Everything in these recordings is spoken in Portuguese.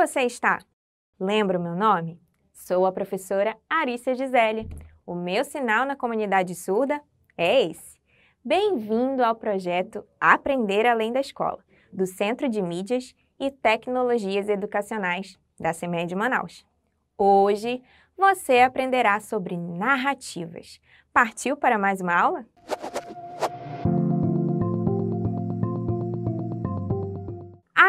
você está? Lembra o meu nome? Sou a professora Arícia Gisele. O meu sinal na comunidade surda é esse. Bem-vindo ao projeto Aprender Além da Escola, do Centro de Mídias e Tecnologias Educacionais da CEMED Manaus. Hoje você aprenderá sobre narrativas. Partiu para mais uma aula?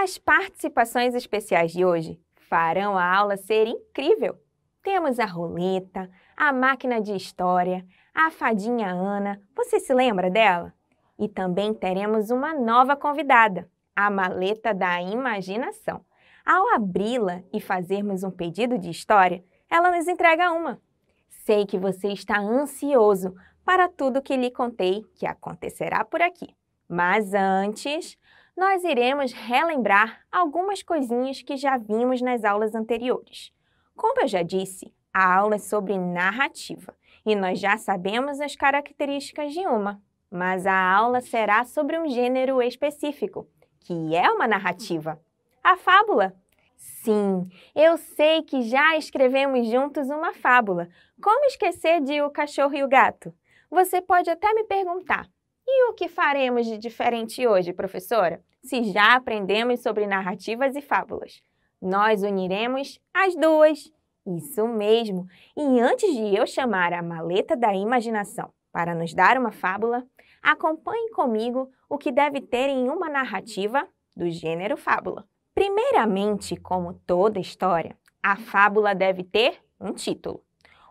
As participações especiais de hoje farão a aula ser incrível. Temos a roleta, a máquina de história, a fadinha Ana, você se lembra dela? E também teremos uma nova convidada, a maleta da imaginação. Ao abri-la e fazermos um pedido de história, ela nos entrega uma. Sei que você está ansioso para tudo que lhe contei que acontecerá por aqui. Mas antes, nós iremos relembrar algumas coisinhas que já vimos nas aulas anteriores. Como eu já disse, a aula é sobre narrativa e nós já sabemos as características de uma, mas a aula será sobre um gênero específico, que é uma narrativa, a fábula. Sim, eu sei que já escrevemos juntos uma fábula. Como esquecer de O Cachorro e o Gato? Você pode até me perguntar, e o que faremos de diferente hoje, professora? Se já aprendemos sobre narrativas e fábulas. Nós uniremos as duas. Isso mesmo! E antes de eu chamar a maleta da imaginação para nos dar uma fábula, acompanhe comigo o que deve ter em uma narrativa do gênero fábula. Primeiramente, como toda história, a fábula deve ter um título.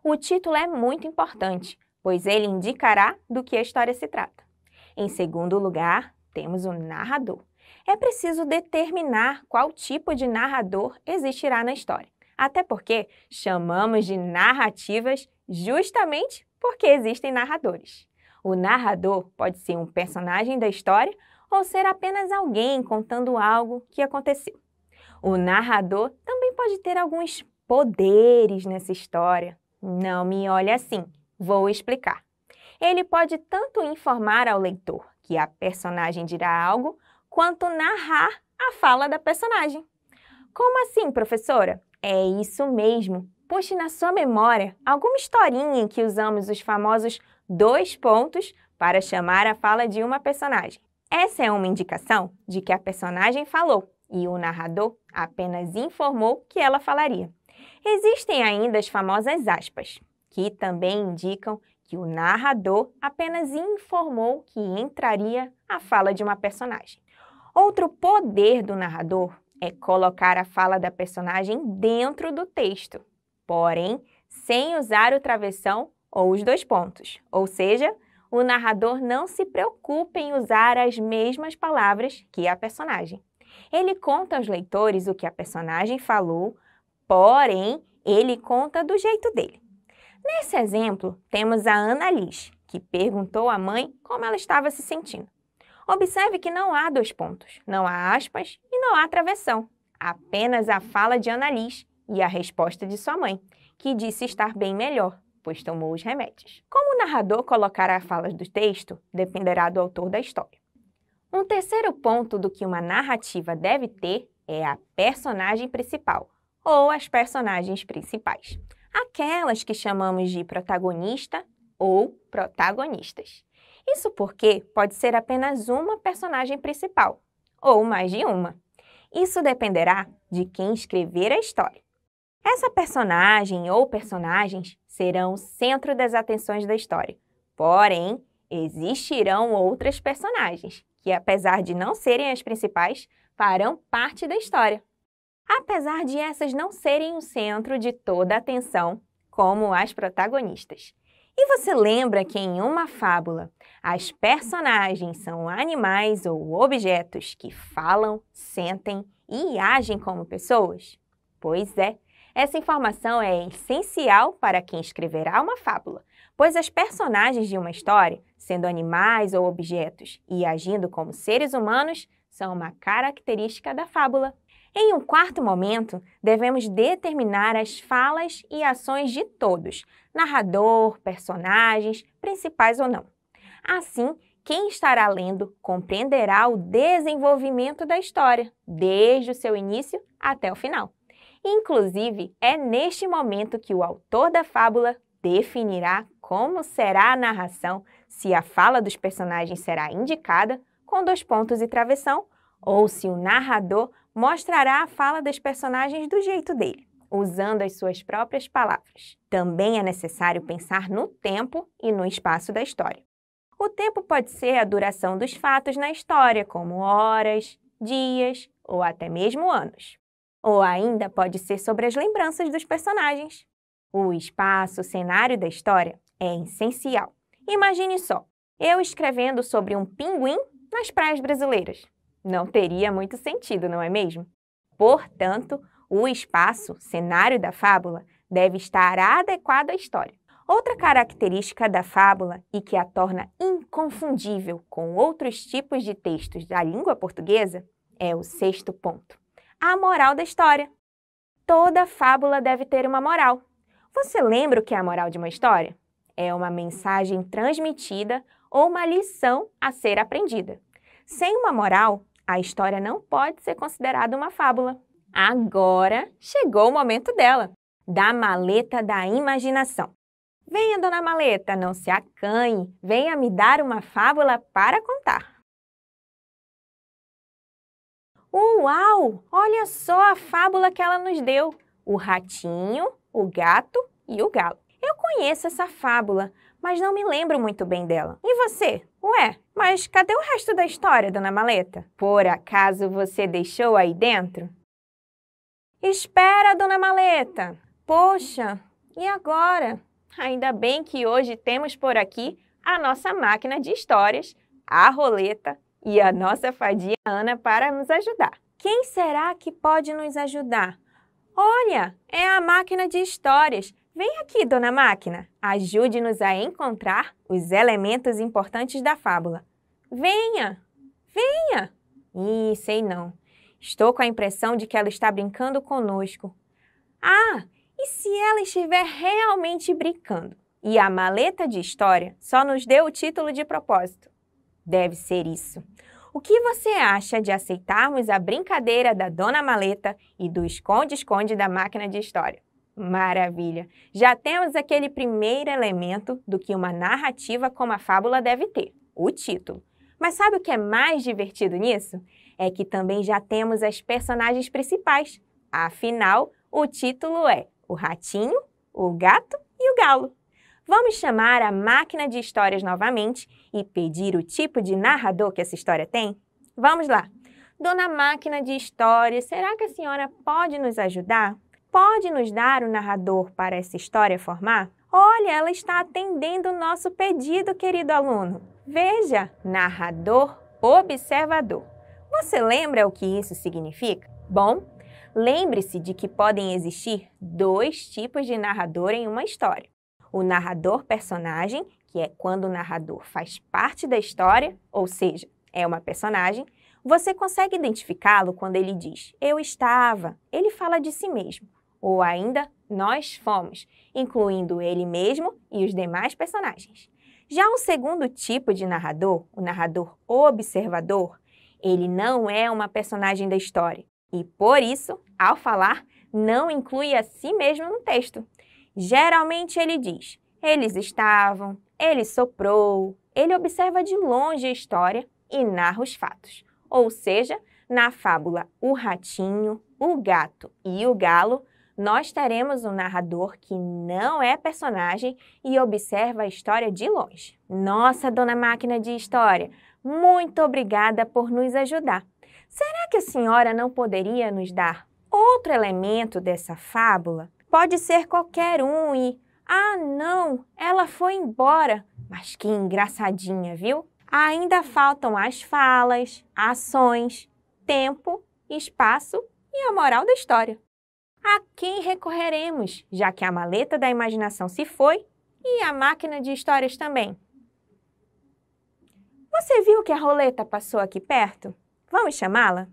O título é muito importante, pois ele indicará do que a história se trata. Em segundo lugar, temos o narrador. É preciso determinar qual tipo de narrador existirá na história. Até porque chamamos de narrativas justamente porque existem narradores. O narrador pode ser um personagem da história ou ser apenas alguém contando algo que aconteceu. O narrador também pode ter alguns poderes nessa história. Não me olhe assim, vou explicar. Ele pode tanto informar ao leitor que a personagem dirá algo, quanto narrar a fala da personagem. Como assim, professora? É isso mesmo. Puxe na sua memória alguma historinha em que usamos os famosos 2 pontos para chamar a fala de uma personagem. Essa é uma indicação de que a personagem falou e o narrador apenas informou que ela falaria. Existem ainda as famosas aspas, que também indicam que o narrador apenas informou que entraria a fala de uma personagem. Outro poder do narrador é colocar a fala da personagem dentro do texto, porém, sem usar o travessão ou os 2 pontos. Ou seja, o narrador não se preocupa em usar as mesmas palavras que a personagem. Ele conta aos leitores o que a personagem falou, porém, ele conta do jeito dele. Nesse exemplo, temos a Annalise, que perguntou à mãe como ela estava se sentindo. Observe que não há 2 pontos, não há aspas e não há travessão. Apenas a fala de Annalise e a resposta de sua mãe, que disse estar bem melhor, pois tomou os remédios. Como o narrador colocará a fala do texto, dependerá do autor da história. Um terceiro ponto do que uma narrativa deve ter é a personagem principal, ou as personagens principais. Aquelas que chamamos de protagonista ou protagonistas. Isso porque pode ser apenas uma personagem principal, ou mais de uma. Isso dependerá de quem escrever a história. Essa personagem ou personagens serão o centro das atenções da história. Porém, existirão outras personagens, que apesar de não serem as principais, farão parte da história. Apesar de essas não serem o centro de toda a atenção, como as protagonistas. E você lembra que em uma fábula, as personagens são animais ou objetos que falam, sentem e agem como pessoas? Pois é, essa informação é essencial para quem escreverá uma fábula, pois as personagens de uma história, sendo animais ou objetos e agindo como seres humanos, são uma característica da fábula. Em um quarto momento, devemos determinar as falas e ações de todos, narrador, personagens, principais ou não. Assim, quem estará lendo compreenderá o desenvolvimento da história, desde o seu início até o final. Inclusive, é neste momento que o autor da fábula definirá como será a narração, se a fala dos personagens será indicada, com 2 pontos e travessão, ou se o narrador mostrará a fala dos personagens do jeito dele, usando as suas próprias palavras. Também é necessário pensar no tempo e no espaço da história. O tempo pode ser a duração dos fatos na história, como horas, dias ou até mesmo anos. Ou ainda pode ser sobre as lembranças dos personagens. O espaço, o cenário da história é essencial. Imagine só, eu escrevendo sobre um pinguim nas praias brasileiras. Não teria muito sentido, não é mesmo? Portanto, o espaço, cenário da fábula, deve estar adequado à história. Outra característica da fábula e que a torna inconfundível com outros tipos de textos da língua portuguesa é o 6º ponto, a moral da história. Toda fábula deve ter uma moral. Você lembra o que é a moral de uma história? É uma mensagem transmitida ou uma lição a ser aprendida. Sem uma moral, a história não pode ser considerada uma fábula. Agora chegou o momento dela, da maleta da imaginação. Venha, dona Maleta, não se acanhe, venha me dar uma fábula para contar. Uau! Olha só a fábula que ela nos deu, o ratinho, o gato e o galo. Eu conheço essa fábula, mas não me lembro muito bem dela. E você? Ué, mas cadê o resto da história, dona Maleta? Por acaso você deixou aí dentro? Espera, dona Maleta! Poxa, e agora? Ainda bem que hoje temos por aqui a nossa máquina de histórias, a roleta e a nossa fadinha Ana para nos ajudar. Quem será que pode nos ajudar? Olha, é a máquina de histórias. Vem aqui, dona máquina, ajude-nos a encontrar os elementos importantes da fábula. Venha, venha! Ih, sei não. Estou com a impressão de que ela está brincando conosco. Ah, e se ela estiver realmente brincando? E a maleta de história só nos deu o título de propósito. Deve ser isso. O que você acha de aceitarmos a brincadeira da Dona Maleta e do esconde-esconde da máquina de história? Maravilha! Já temos aquele primeiro elemento do que uma narrativa como a fábula deve ter, o título. Mas sabe o que é mais divertido nisso? É que também já temos as personagens principais. Afinal, o título é O Ratinho, o Gato e o Galo. Vamos chamar a máquina de histórias novamente e pedir o tipo de narrador que essa história tem? Vamos lá! Dona Máquina de Histórias, será que a senhora pode nos ajudar? Pode nos dar um narrador para essa história formar? Olha, ela está atendendo o nosso pedido, querido aluno. Veja, narrador observador. Você lembra o que isso significa? Bom, lembre-se de que podem existir 2 tipos de narrador em uma história. O narrador personagem, que é quando o narrador faz parte da história, ou seja, é uma personagem. Você consegue identificá-lo quando ele diz eu estava, ele fala de si mesmo. Ou ainda, nós fomos, incluindo ele mesmo e os demais personagens. Já o segundo tipo de narrador, o narrador observador, ele não é uma personagem da história e, por isso, ao falar, não inclui a si mesmo no texto. Geralmente ele diz, eles estavam, ele soprou, ele observa de longe a história e narra os fatos. Ou seja, na fábula O Ratinho, o Gato e o Galo, nós teremos um narrador que não é personagem e observa a história de longe. Nossa, Dona Máquina de História, muito obrigada por nos ajudar. Será que a senhora não poderia nos dar outro elemento dessa fábula? Pode ser qualquer um e... Ah, não, ela foi embora. Mas que engraçadinha, viu? Ainda faltam as falas, ações, tempo, espaço e a moral da história. A quem recorreremos, já que a maleta da imaginação se foi e a máquina de histórias também? Você viu que a roleta passou aqui perto? Vamos chamá-la?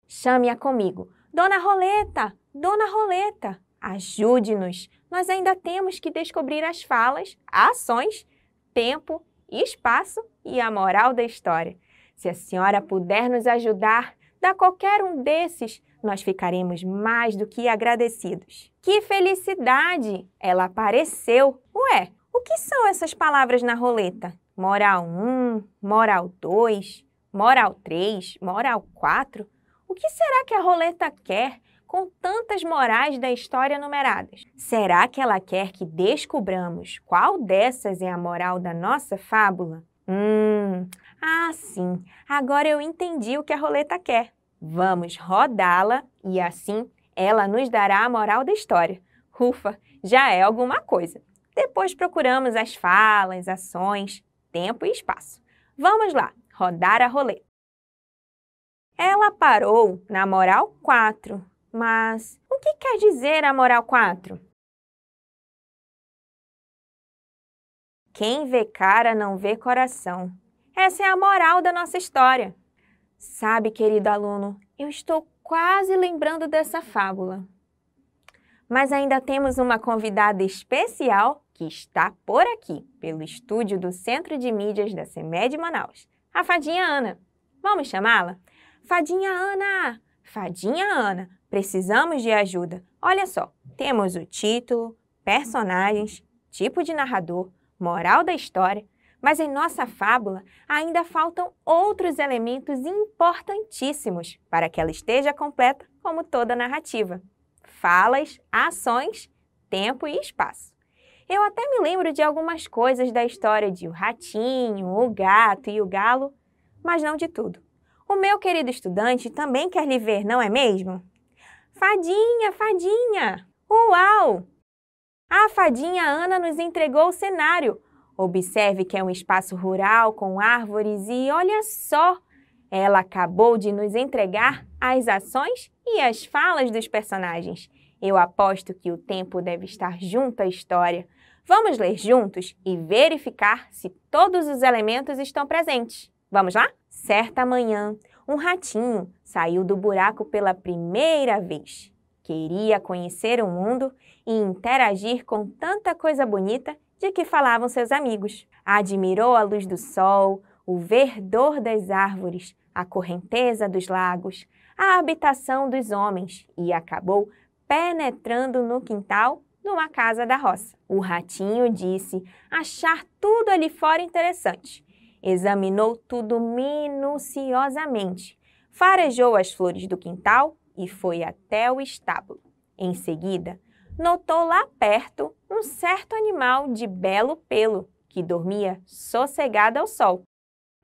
Chame-a comigo. Dona Roleta! Dona Roleta! Ajude-nos! Nós ainda temos que descobrir as falas, ações, tempo, espaço e a moral da história. Se a senhora puder nos ajudar, dá qualquer um desses, nós ficaremos mais do que agradecidos. Que felicidade! Ela apareceu! Ué, o que são essas palavras na roleta? Moral 1, moral 2, moral 3, moral 4? O que será que a roleta quer com tantas morais da história numeradas? Será que ela quer que descubramos qual dessas é a moral da nossa fábula? Sim, agora eu entendi o que a roleta quer. Vamos rodá-la e assim ela nos dará a moral da história. Ufa, já é alguma coisa. Depois procuramos as falas, ações, tempo e espaço. Vamos lá, rodar a roleta. Ela parou na moral 4. Mas o que quer dizer a moral 4? Quem vê cara não vê coração. Essa é a moral da nossa história. Sabe, querido aluno, eu estou quase lembrando dessa fábula. Mas ainda temos uma convidada especial que está por aqui, pelo estúdio do Centro de Mídias da CEMED Manaus, a Fadinha Ana. Vamos chamá-la? Fadinha Ana! Fadinha Ana, precisamos de ajuda. Olha só, temos o título, personagens, tipo de narrador, moral da história, mas em nossa fábula ainda faltam outros elementos importantíssimos para que ela esteja completa como toda narrativa. Falas, ações, tempo e espaço. Eu até me lembro de algumas coisas da história de o ratinho, o gato e o galo, mas não de tudo. O meu querido estudante também quer lhe ver, não é mesmo? Fadinha, Fadinha! Uau! A Fadinha Ana nos entregou o cenário. Observe que é um espaço rural com árvores e olha só! Ela acabou de nos entregar as ações e as falas dos personagens. Eu aposto que o tempo deve estar junto à história. Vamos ler juntos e verificar se todos os elementos estão presentes. Vamos lá? Certa manhã, um ratinho saiu do buraco pela primeira vez. Queria conhecer o mundo e interagir com tanta coisa bonita de que falavam seus amigos. Admirou a luz do sol, o verdor das árvores, a correnteza dos lagos, a habitação dos homens e acabou penetrando no quintal numa casa da roça. O ratinho disse achar tudo ali fora interessante. Examinou tudo minuciosamente, farejou as flores do quintal e foi até o estábulo. Em seguida, notou lá perto um certo animal de belo pelo que dormia sossegado ao sol.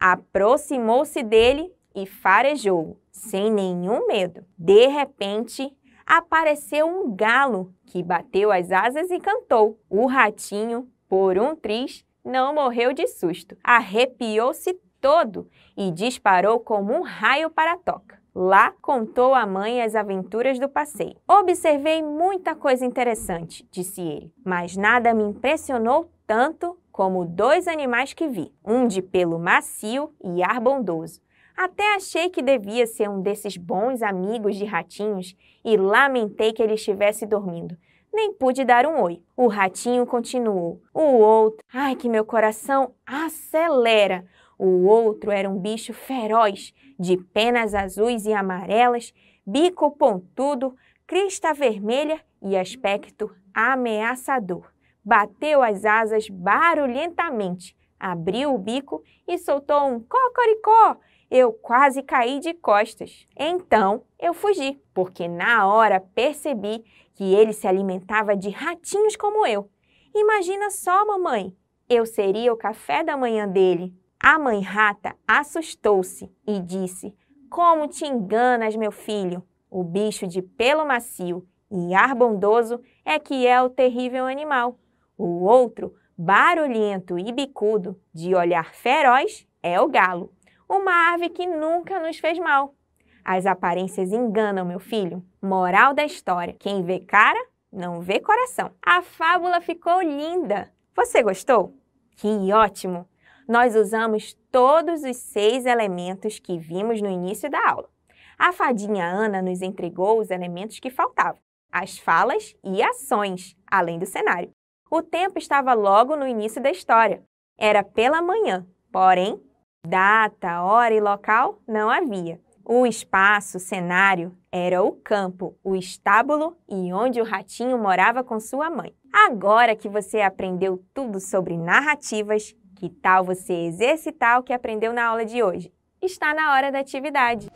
Aproximou-se dele e farejou-o, sem nenhum medo. De repente, apareceu um galo que bateu as asas e cantou. O ratinho, por um triz, não morreu de susto. Arrepiou-se todo e disparou como um raio para a toca. Lá contou à mãe as aventuras do passeio. Observei muita coisa interessante, disse ele, mas nada me impressionou tanto como 2 animais que vi, um de pelo macio e ar bondoso. Até achei que devia ser um desses bons amigos de ratinhos e lamentei que ele estivesse dormindo. Nem pude dar um oi. O ratinho continuou. O outro, ai que meu coração acelera! O outro era um bicho feroz, de penas azuis e amarelas, bico pontudo, crista vermelha e aspecto ameaçador. Bateu as asas barulhentamente, abriu o bico e soltou um cocoricó. Eu quase caí de costas. Então eu fugi, porque na hora percebi que ele se alimentava de ratinhos como eu. Imagina só, mamãe, eu seria o café da manhã dele. A mãe rata assustou-se e disse: "Como te enganas, meu filho? O bicho de pelo macio e ar bondoso é que é o terrível animal. O outro, barulhento e bicudo, de olhar feroz, é o galo, uma ave que nunca nos fez mal. As aparências enganam, meu filho. Moral da história: quem vê cara, não vê coração." A fábula ficou linda. Você gostou? Que ótimo! Nós usamos todos os 6 elementos que vimos no início da aula. A Fadinha Ana nos entregou os elementos que faltavam, as falas e ações, além do cenário. O tempo estava logo no início da história. Era pela manhã, porém, data, hora e local não havia. O espaço, cenário, era o campo, o estábulo e onde o ratinho morava com sua mãe. Agora que você aprendeu tudo sobre narrativas, que tal você exercitar o que aprendeu na aula de hoje? Está na hora da atividade!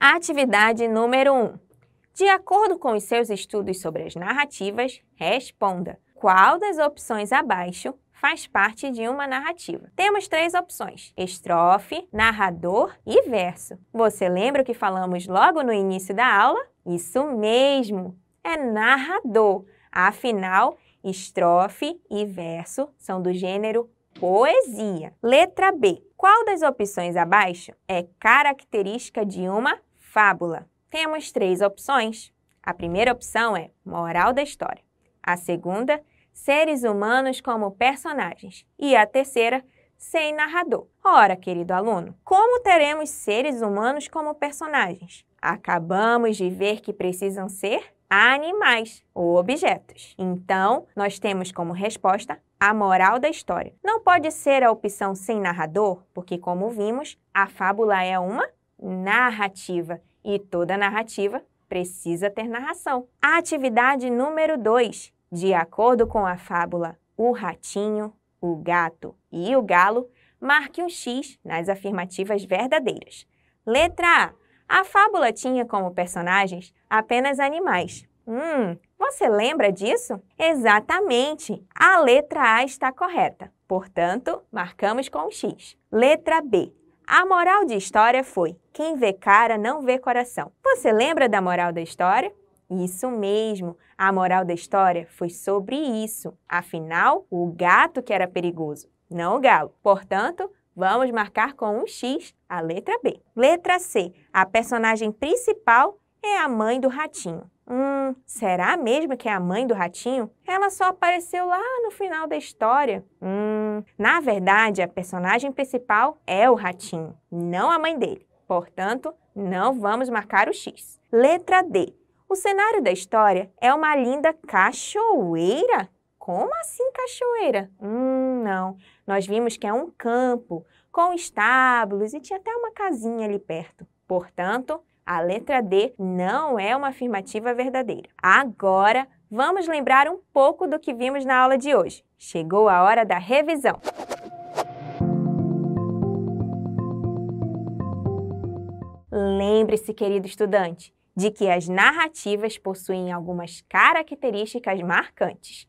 Atividade número 1. De acordo com os seus estudos sobre as narrativas, responda: qual das opções abaixo faz parte de uma narrativa? Temos 3 opções: estrofe, narrador e verso. Você lembra o que falamos logo no início da aula? Isso mesmo, é narrador. Afinal, estrofe e verso são do gênero poesia. Letra B. Qual das opções abaixo é característica de uma fábula? Temos 3 opções. A primeira opção é moral da história. A segunda, seres humanos como personagens. E a terceira, sem narrador. Ora, querido aluno, como teremos seres humanos como personagens? Acabamos de ver que precisam ser animais ou objetos. Então, nós temos como resposta a moral da história. Não pode ser a opção sem narrador, porque, como vimos, a fábula é uma narrativa e toda narrativa precisa ter narração. A atividade número 2. De acordo com a fábula O Ratinho, o Gato e o Galo, marque um X nas afirmativas verdadeiras. Letra A. A fábula tinha como personagens apenas animais. Você lembra disso? Exatamente! A letra A está correta. Portanto, marcamos com um X. Letra B. A moral de história foi: quem vê cara não vê coração. Você lembra da moral da história? Isso mesmo, a moral da história foi sobre isso. Afinal, o gato que era perigoso, não o galo. Portanto, vamos marcar com um X a letra B. Letra C. A personagem principal é a mãe do ratinho. Será mesmo que é a mãe do ratinho? Ela só apareceu lá no final da história. Na verdade, a personagem principal é o ratinho, não a mãe dele. Portanto, não vamos marcar o X. Letra D. O cenário da história é uma linda cachoeira? Como assim cachoeira? Não. Nós vimos que é um campo com estábulos e tinha até uma casinha ali perto. Portanto, a letra D não é uma afirmativa verdadeira. Agora, vamos lembrar um pouco do que vimos na aula de hoje. Chegou a hora da revisão. Lembre-se, querido estudante, de que as narrativas possuem algumas características marcantes: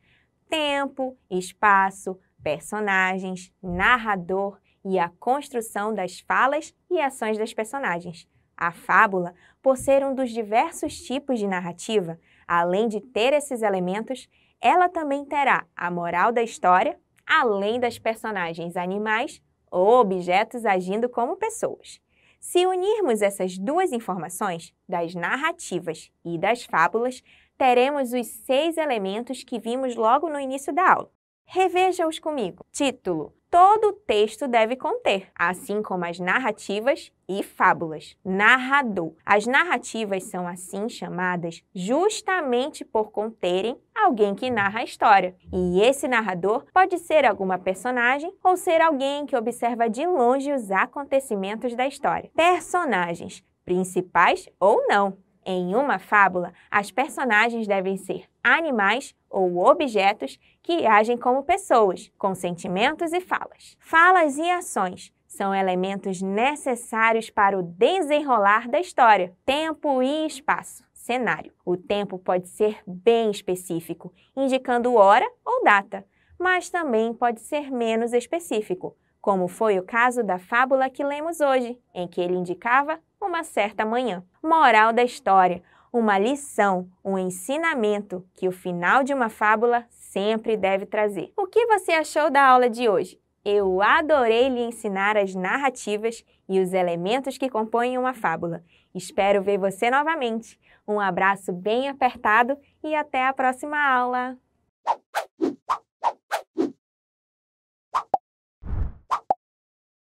tempo, espaço, personagens, narrador e a construção das falas e ações das personagens. A fábula, por ser um dos diversos tipos de narrativa, além de ter esses elementos, ela também terá a moral da história, além das personagens animais ou objetos agindo como pessoas. Se unirmos essas duas informações, das narrativas e das fábulas, teremos os 6 elementos que vimos logo no início da aula. Reveja-os comigo. Título: todo texto deve conter, assim como as narrativas e fábulas. Narrador. As narrativas são assim chamadas justamente por conterem alguém que narra a história. E esse narrador pode ser alguma personagem ou ser alguém que observa de longe os acontecimentos da história. Personagens, principais ou não. Em uma fábula, as personagens devem ser animais ou objetos que agem como pessoas, com sentimentos e falas. Falas e ações são elementos necessários para o desenrolar da história. Tempo e espaço. Cenário. O tempo pode ser bem específico, indicando hora ou data, mas também pode ser menos específico, como foi o caso da fábula que lemos hoje, em que ele indicava uma certa manhã. Moral da história. Uma lição, um ensinamento que o final de uma fábula sempre deve trazer. O que você achou da aula de hoje? Eu adorei lhe ensinar as narrativas e os elementos que compõem uma fábula. Espero ver você novamente. Um abraço bem apertado e até a próxima aula!